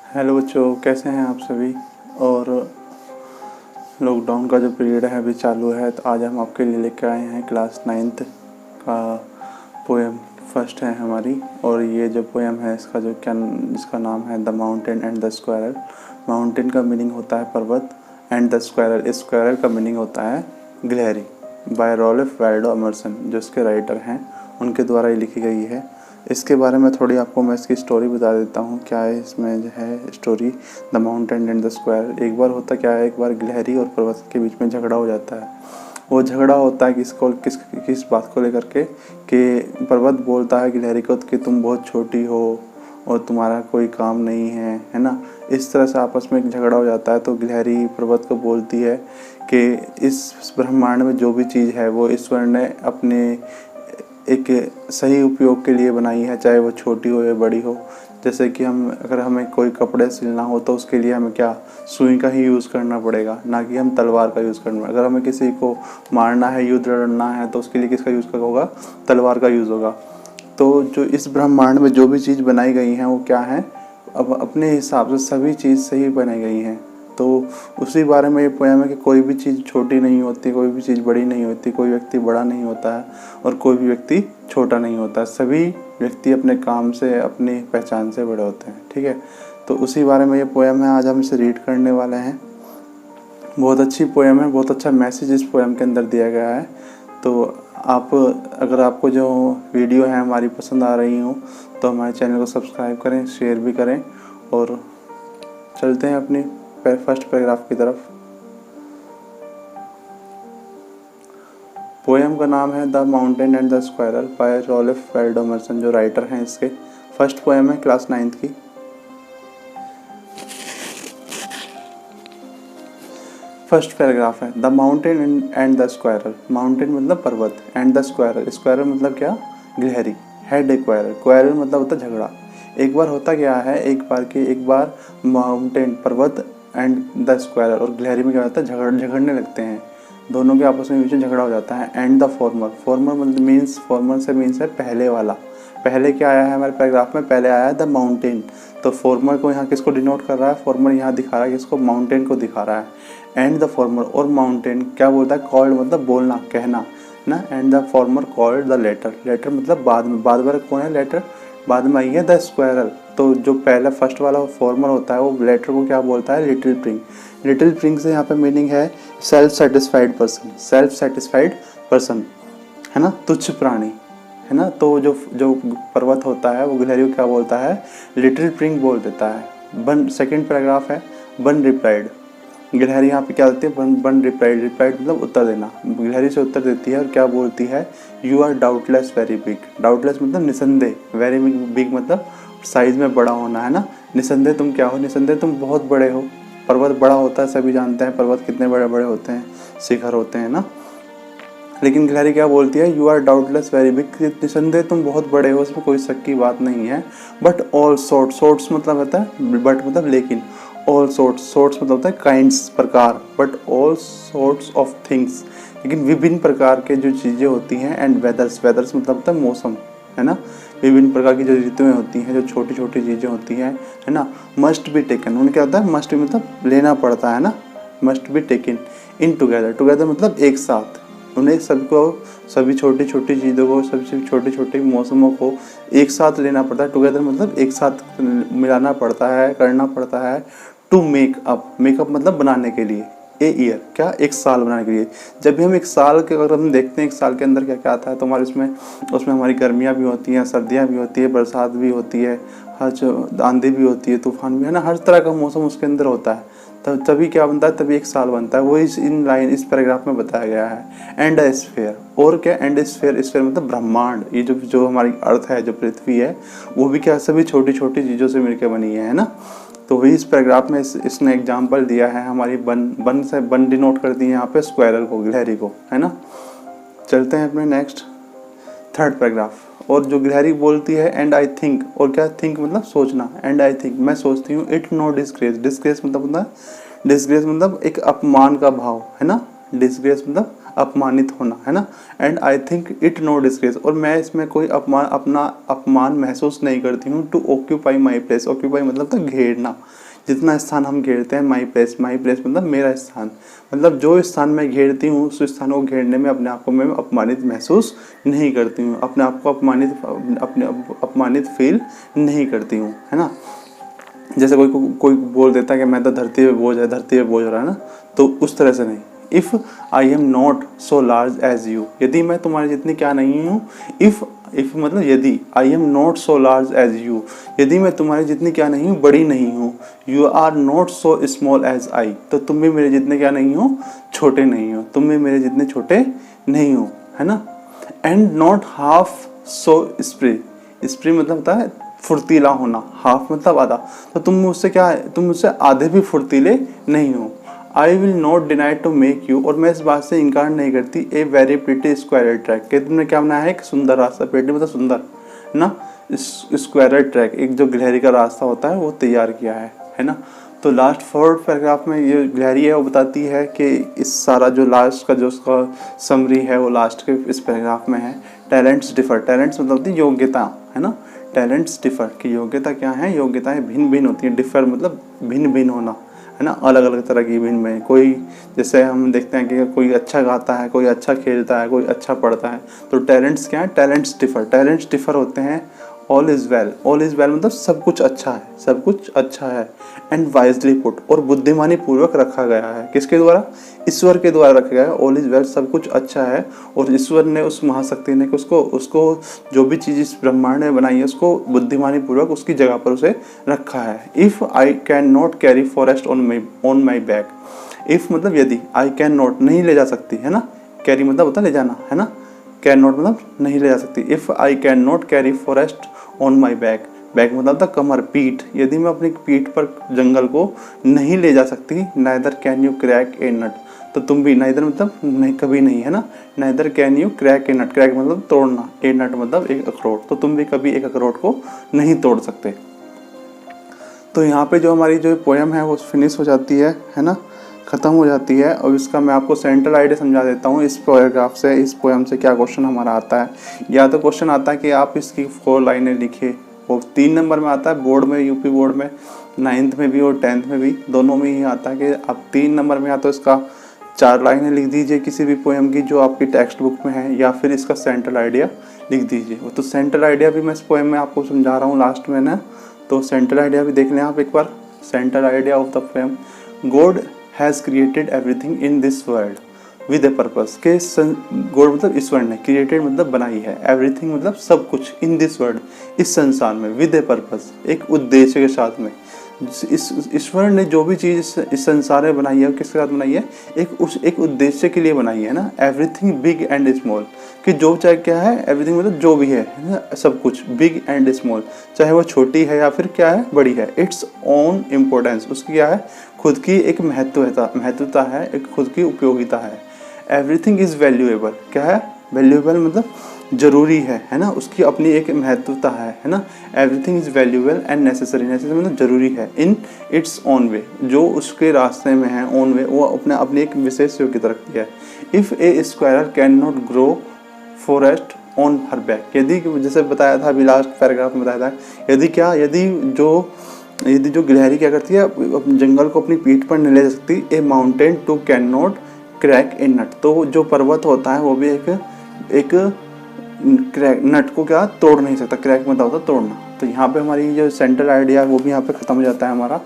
Hello बच्चों, कैसे हैं आप सभी। और लॉकडाउन का जो पीरियड है अभी चालू है, तो आज हम आपके लिए लेकर आए हैं क्लास 9th का पोएम फर्स्ट है हमारी। और ये जो पोएम है इसका नाम है the mountain and the squirrel. Mountain का मीनिंग होता है पर्वत, एंड द स्क्वायरल स्क्वायरल का मीनिंग होता है गिलहरी। बाय रॉल्फ वाल्डो एमर्सन, जो इसके राइटर हैं, उनके द्वारा ये लिखी गई है। इसके बारे में थोड़ी आपको मैं इसकी स्टोरी बता देता हूँ। क्या है इसमें जो है story, the mountain and the square. एक बार होता क्या है, एक बार गिलहरी और पर्वत के बीच में झगड़ा हो जाता है। वो झगड़ा होता है किस बात को लेकर के, कि पर्वत बोलता है गिलहरी को कि तुम बहुत छोटी हो और तुम्हारा कोई काम नहीं है ना। इस तरह से आपस में एक झगड़ा हो जाता है। तो गिलहरी पर्वत को बोलती है कि इस ब्रह्मांड में जो भी चीज़ है वो ईश्वर ने अपने एक सही उपयोग के लिए बनाई है, चाहे वो छोटी हो या बड़ी हो। जैसे कि अगर हमें कोई कपड़े सिलना हो तो उसके लिए हमें क्या सुई का ही यूज़ करना पड़ेगा, ना कि हम तलवार का यूज़ करना। अगर हमें किसी को मारना है, युद्ध लड़ना है, तो उसके लिए किसका यूज़ होगा, तलवार का यूज़ होगा। तो जो इस ब्रह्मांड में जो भी चीज़ बनाई गई हैं वो क्या है, अब अपने हिसाब से सभी चीज़ सही बनाई गई हैं। तो उसी बारे में ये पोयम है कि कोई भी चीज़ छोटी नहीं होती, कोई भी चीज़ बड़ी नहीं होती, कोई व्यक्ति बड़ा नहीं होता है और कोई भी व्यक्ति छोटा नहीं होता। सभी व्यक्ति अपने काम से, अपनी पहचान से बड़े होते हैं। ठीक है, तो उसी बारे में ये पोयम है, आज हम इसे रीड करने वाले हैं। बहुत अच्छी पोयम है, बहुत अच्छा मैसेज इस पोयम के अंदर दिया गया है। तो अगर आपको जो वीडियो है हमारी पसंद आ रही हो तो हमारे चैनल को सब्सक्राइब करें, शेयर भी करें। और चलते हैं अपनी फर्स्ट पैराग्राफ की तरफ। पोएम का नाम है the mountain and the squirrel by Ralph Waldo Emerson, जो राइटर हैं इसके। फर्स्ट पोएम है क्लास 9th की। फर्स्ट पैराग्राफ है the mountain and the squirrel. Mountain मतलब पर्वत, एंड द स्क्वायरल, स्क्वायरल मतलब क्या, गिलहरी। हेड एक्वायरल, क्वायरल मतलब होता झगड़ा। एक बार होता क्या है, एक बार माउंटेन पर्वत एंड द स्क्वायरल और गिलहरी में क्या होता है, झगड़ने लगते हैं। दोनों के आपस में बीच में झगड़ा हो जाता है। एंड द फॉर्मर, फॉर्मर मतलब मीन्स, फॉर्मर से मीन्स है पहले वाला। पहले क्या आया है हमारे पैराग्राफ में, पहले आया है द माउंटेन। तो फॉर्मर को यहाँ किसको डिनोट कर रहा है, फॉर्मर यहाँ दिखा रहा है किसको, माउंटेन को दिखा रहा है। एंड द फॉर्मर, और माउंटेन क्या बोलता है, कॉल्ड मतलब बोलना, कहना ना। And the former called the latter, latter मतलब बाद में, बाद वाला कौन है, लेटर बाद में आई है द स्क्वायरल। तो जो पहला फर्स्ट वाला फॉर्मर होता है वो लेटर को क्या बोलता है, लिटिल प्रिंग। लिटिल प्रिंग से यहाँ पे मीनिंग है self satisfied person, self satisfied person है ना, तुच्छ प्राणी है ना। तो जो पर्वत होता है वो गिलहरी को क्या बोलता है, लिटिल प्रिंग बोल देता है। बन सेकंड पैराग्राफ है, बन रिप्लाइड। गिलहरी यहाँ पे क्या देती है, बन रिप्लाइड। रिप्लाइड मतलब उत्तर देना। गिलहरी से उत्तर देती है और क्या बोलती है, you are doubtless very big. Doubtless मतलब निसंदेह, वेरी बिग मतलब साइज में बड़ा होना है ना। निसंदेह तुम क्या हो, निसंदेह तुम बहुत बड़े हो। पर्वत बड़ा होता है, सभी जानते हैं पर्वत कितने बड़े बड़े होते हैं, शिखर होते हैं ना। लेकिन गिलहरी क्या बोलती है, you are doubtless very big, निसंदेह तुम बहुत बड़े हो, उसमें कोई शक की बात नहीं है। बट ऑल सोर्ट्स मतलब होता है, बट मतलब लेकिन, ऑल सोर्ट्स मतलब होता है काइंड्स, प्रकार। But all sorts of things, लेकिन विभिन्न प्रकार के जो चीज़ें होती हैं। एंड वेदर्स मतलब होता है मौसम है ना। विभिन्न प्रकार की जो ऋतुएं होती हैं, जो छोटी छोटी चीज़ें होती हैं है ना, मस्ट बी टेकन। उन्हें क्या होता है, मस्ट मतलब लेना पड़ता है ना, must be taken in together. Together मतलब एक साथ। उन्हें सभी छोटी छोटी चीज़ों को, सभी छोटे छोटे मौसमों को एक साथ लेना पड़ता है। टुगेदर मतलब एक साथ मिलाना पड़ता है, करना पड़ता है। टू मेकअप मतलब बनाने के लिए। ए ईयर क्या, एक साल बनाने के लिए। जब भी हम एक साल के, अगर हम देखते हैं एक साल के अंदर क्या क्या आता है, तो हमारे उसमें हमारी गर्मियाँ भी होती हैं, सर्दियाँ भी होती है, बरसात भी होती है, हर आंधी भी होती है, तूफान भी है ना, हर तरह का मौसम उसके अंदर होता है। तभी क्या बनता है, तभी एक साल बनता है। वो इस पैराग्राफ में बताया गया है। एंड अ स्फीयर, और क्या, एंड स्फीयर, स्फीयर मतलब ब्रह्मांड। ये जो हमारी अर्थ है, जो पृथ्वी है, वो भी क्या सभी छोटी छोटी चीज़ों से मिलकर बनी है ना। तो वही इस पैराग्राफ में इसने एग्जाम्पल दिया है हमारी बन डिनोट कर दी है यहाँ पे स्क्वायरल को, गिलहरी को है ना। चलते हैं अपने नेक्स्ट थर्ड पैराग्राफ। और जो गिलहरी बोलती है, एंड आई थिंक, और क्या, थिंक मतलब सोचना, एंड आई थिंक मैं सोचती हूँ, इट नो डिस्ग्रेस। डिस्ग्रेस मतलब होता है, डिस्ग्रेस मतलब एक अपमान का भाव है ना। डिस्ग्रेस मतलब अपमानित होना, है ना। And I think it no disgrace, और मैं इसमें कोई अपमान महसूस नहीं करती हूँ। To occupy my place, occupy मतलब था घेरना, जितना स्थान हम घेरते हैं। माई प्लेस मतलब मेरा स्थान, मतलब जो स्थान मैं घेरती हूँ उस स्थान को घेरने में अपने आप को मैं अपमानित महसूस नहीं करती हूँ, अपने आप को अपमानित फील नहीं करती हूँ, है ना। जैसे कोई बोल देता है कि मैं तो धरती पे बोझ है, धरती पे बोझ रहा है ना, तो उस तरह से नहीं। If I am not so large as you, यदि मैं तुम्हारी जितनी क्या नहीं हूँ। इफ़ मतलब यदि, I am not so large as you, यदि मैं तुम्हारी जितनी क्या नहीं हूँ, बड़ी नहीं हूँ। You are not so small as I, तो तुम भी मेरे जितने क्या नहीं हो, छोटे नहीं हो, तुम भी मेरे जितने छोटे नहीं हो, है ना। एंड नॉट हाफ सो स्प्री मतलब होता है फुर्तीला होना, हाफ मतलब आधा, तो तुम मुझसे क्या है, तुम मुझसे आधे भी फुर्तीले नहीं हो। I will not deny to make you, और मैं इस बात से इनकार नहीं करती, a very pretty square track, कि तुमने क्या बनाया है, एक सुंदर रास्ता, प्रिटी मतलब सुंदर ना, स्क्वायर ट्रैक, एक जो गिलहरी का रास्ता होता है वो तैयार किया है ना। तो लास्ट 4th पैराग्राफ में ये गिलहरी है वो बताती है कि इस सारा जो लास्ट का जो उसका समरी है वो लास्ट के इस पैराग्राफ में है। टैलेंट्स डिफर, टैलेंट्स मतलब होती है योग्यता, है ना। टैलेंट्स डिफर की योग्यता क्या है, योग्यताएं भिन्न भिन्न होती हैं। डिफर मतलब भिन्न भिन्न होना, है ना, अलग अलग तरह की भिन्न में। कोई जैसे हम देखते हैं कि कोई अच्छा गाता है, कोई अच्छा खेलता है, कोई अच्छा पढ़ता है, तो टैलेंट्स क्या है, टैलेंट्स डिफर होते हैं। ऑल इज़ वेल मतलब सब कुछ अच्छा है, सब कुछ अच्छा है। एंड वाइजली पुट, और बुद्धिमानी पूर्वक रखा गया है, किसके द्वारा, ईश्वर के द्वारा रखा गया है। ऑल इज़ वेल सब कुछ अच्छा है, और ईश्वर ने, उस महाशक्ति ने उसको जो भी चीज़ इस ब्रह्मांड में बनाई है उसको बुद्धिमानी पूर्वक उसकी जगह पर उसे रखा है। If I can not carry forest on my back, if मतलब यदि, आई कैन नॉट नहीं ले जा सकती, है ना, कैरी मतलब होता है ले जाना, है ना, कैन नॉट मतलब नहीं ले जा सकती। If I can not carry forest on my back, back मतलब था कमर, पीठ, यदि मैं अपनी पीठ पर जंगल को नहीं ले जा सकती। Neither can you crack a nut, तो तुम भी, नाइदर मतलब नहीं, कभी नहीं, है ना। Neither can you crack a nut, crack मतलब तोड़ना, ए नट मतलब एक अखरोट, तो तुम भी कभी एक अखरोट को नहीं तोड़ सकते। तो यहाँ पे जो हमारी जो पोएम है वो फिनिश हो जाती है ना, ख़त्म हो जाती है। और इसका मैं आपको सेंट्रल आइडिया समझा देता हूँ। इस पैराग्राफ से, इस पोएम से क्या क्वेश्चन हमारा आता है, या तो क्वेश्चन आता है कि आप इसकी 4 लाइनें लिखिए, वो 3 नंबर में आता है बोर्ड में, यूपी बोर्ड में 9th में भी और 10th में भी, दोनों में ही आता है कि आप 3 नंबर में या तो इसका 4 लाइनें लिख दीजिए किसी भी पोएम की जो आपकी टेक्स्ट बुक में है, या फिर इसका सेंट्रल आइडिया लिख दीजिए। तो सेंट्रल आइडिया भी मैं इस पोएम में आपको समझा रहा हूँ लास्ट में ना, तो सेंट्रल आइडिया भी देख लें आप एक बार। Central idea of the poem, God has created everything in this world with a purpose, के गॉड मतलब ईश्वर ने, क्रिएटेड मतलब बनाई है, एवरीथिंग मतलब सब कुछ, इन दिस वर्ल्ड इस संसार में, विद ए पर्पस एक उद्देश्य के साथ में। इस ईश्वर ने जो भी चीज़ इस संसार में बनाई है किसके साथ बनाई है, एक उद्देश्य के लिए बनाई है ना। एवरीथिंग बिग एंड स्मॉल, कि जो चाहे क्या है, एवरीथिंग मतलब जो भी है ना, सब कुछ, बिग एंड स्मॉल, चाहे वो छोटी है या फिर क्या है, बड़ी है। इट्स ओन इम्पोर्टेंस, उसकी क्या है, खुद की एक महत्वता है, एक खुद की उपयोगिता है। एवरीथिंग इज़ वैल्यूएबल, क्या है, वैल्यूएबल मतलब जरूरी है ना, उसकी अपनी एक महत्वता है ना। Everything is valuable and necessary, necessary मतलब जरूरी है। इन इट्स ओन वे, जो उसके रास्ते में है, ओन वे, वो अपनी एक विशेष योग्यता रखती है। If A squarer can not grow forest on her back, यदि, जैसे बताया था अभी लास्ट पैराग्राफ में बताया था, यदि जो गिलहरी क्या करती है, जंगल को अपनी पीठ पर नहीं ले जा सकती। A mountain too can not crack a nut, तो जो पर्वत होता है वो भी एक क्रैक, नट को क्या तोड़ नहीं सकता, क्रैक मतलब होता तोड़ना। तो यहाँ पे हमारी जो सेंट्रल आइडिया है वो भी यहाँ पे ख़त्म हो जाता है हमारा।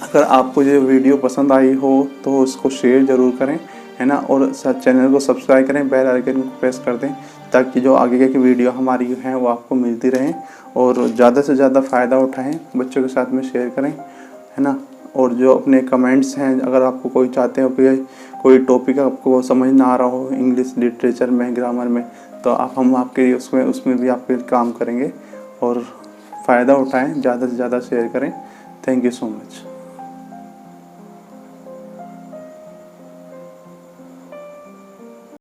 अगर आपको ये वीडियो पसंद आई हो तो उसको शेयर ज़रूर करें, है ना, और चैनल को सब्सक्राइब करें, बेल आइकन को प्रेस कर दें, ताकि जो आगे की वीडियो हमारी है वो आपको मिलती रहे, और ज़्यादा से ज़्यादा फ़ायदा उठाएं, बच्चों के साथ में शेयर करें, है ना। और जो अपने कमेंट्स हैं, अगर आपको कोई चाहते हो कि कोई टॉपिक आपको समझ ना आ रहा हो इंग्लिश लिटरेचर में, ग्रामर में, तो हम आपके उसमें भी आपके काम करेंगे, और फ़ायदा उठाएं, ज़्यादा से ज़्यादा शेयर करें। Thank you so much.